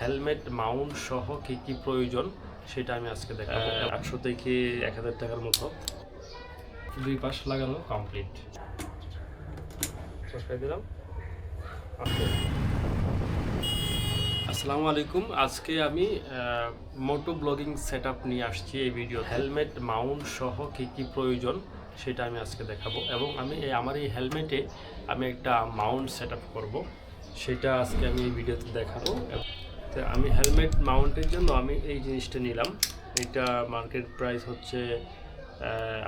Helmet Mount সহ কি কি প্রয়োজন সেটা আমি আজকে দেখাবো। 800 থেকে 1000 টাকার মতো। দুই পাশ লাগানো কমপ্লিট। বসাই দিলাম। আসসালামু আলাইকুম। আজকে আমি মোটো ব্লগিং সেটআপ নিয়ে আসছি এই ভিডিও। হেলমেট মাউন্ট সহ কি কি প্রয়োজন সেটা আমি আজকে দেখাবো, এবং আমি আমার এই হেলমেটে আমি একটা মাউন্ট সেটআপ করব, সেটা আজকে আমি এই ভিডিওতে দেখাবো। তো আমি হেলমেট মাউন্টের জন্য আমি এই জিনিসটা নিলাম। এটা মার্কেট প্রাইস হচ্ছে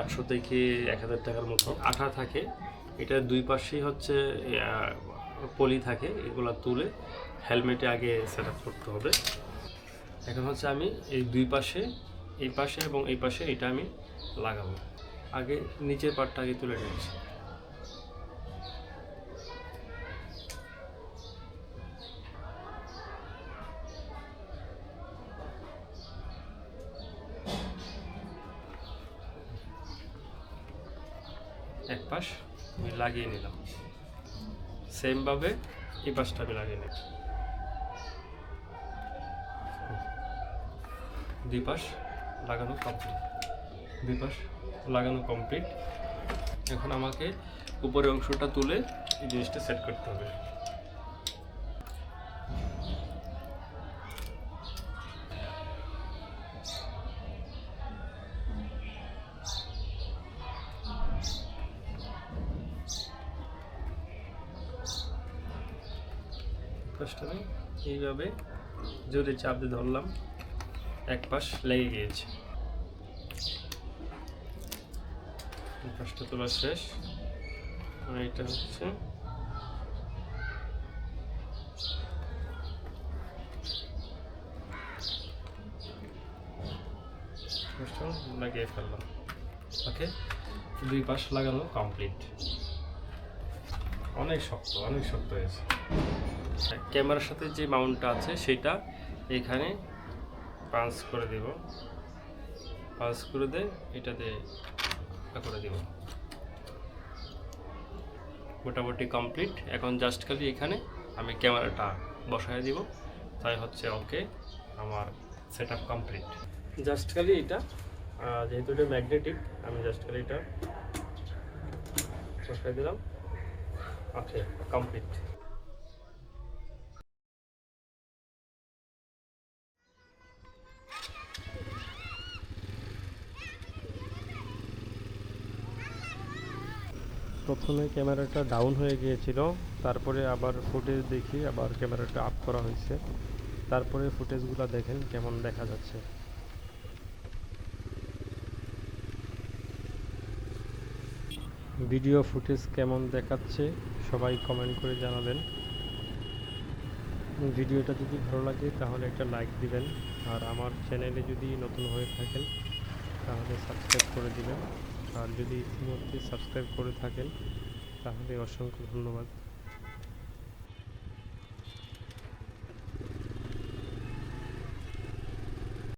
800 থেকে 1000 টাকার মতো। আঠা থাকে, এটার দুই পাশেই হচ্ছে পলি থাকে, এগুলো তুলে হেলমেটে আগে সেট আপ করতে হবে। এখন হচ্ছে আমি এই দুই পাশে, এই পাশে এবং এই পাশে এটা আমি লাগাবো। আগে নিচের পার্টটা আগে তুলে নিয়েছি। এক পাশ আমি লাগিয়ে নিলাম, সেমভাবে এই পাশটা আমি লাগিয়ে নিলাম। দুই পাশ লাগানো কমপ্লিট, দুই পাশ লাগানো কমপ্লিট। এখন আমাকে উপরের অংশটা তুলে এই জিনিসটা সেট করতে হবে। পাশটা আমি এইভাবে জোরে চাপ দিয়ে ধরলাম, এক পাশ লেগে গিয়েছে। পাশটা তোলা শেষ। আর এটা হচ্ছে লাগিয়ে ফেললাম। ওকে, দুই পাশ লাগানো কমপ্লিট। অনেক শক্ত, অনেক শক্ত হয়েছে। ক্যামেরার সাথে যে মাউন্টটা আছে সেটা এখানে পাঞ্চ করে দেব, পাঞ্চ করে দিয়ে এটাতে করে দেব। মোটামুটি কমপ্লিট। এখন জাস্ট খালি এখানে আমি ক্যামেরাটা বসায় দিব, তাই হচ্ছে ওকে, আমার সেট আপ কমপ্লিট। জাস্ট খালি এটা, যেহেতু এটা ম্যাগনেটিক, আমি জাস্ট খালি এটা বসায় দিলাম। ওকে, কমপ্লিট। প্রথমে ক্যামেরাটা ডাউন হয়ে গিয়েছিল, তারপরে আবার ফুটেজ দেখি আবার ক্যামেরাটা আপ করা হয়েছে, তারপরে ফুটেজগুলো দেখেন কেমন দেখা যাচ্ছে। ভিডিও ফুটেজ কেমন দেখাচ্ছে সবাই কমেন্ট করে জানাবেন। ভিডিওটা যদি ভালো লাগে তাহলে একটা লাইক দিবেন, আর আমার চ্যানেলে যদি নতুন হয়ে থাকেন তাহলে সাবস্ক্রাইব করে দিবেন, আর যদি ইতিমধ্যে সাবস্ক্রাইব করে থাকেন তাহলে অসংখ্য ধন্যবাদ।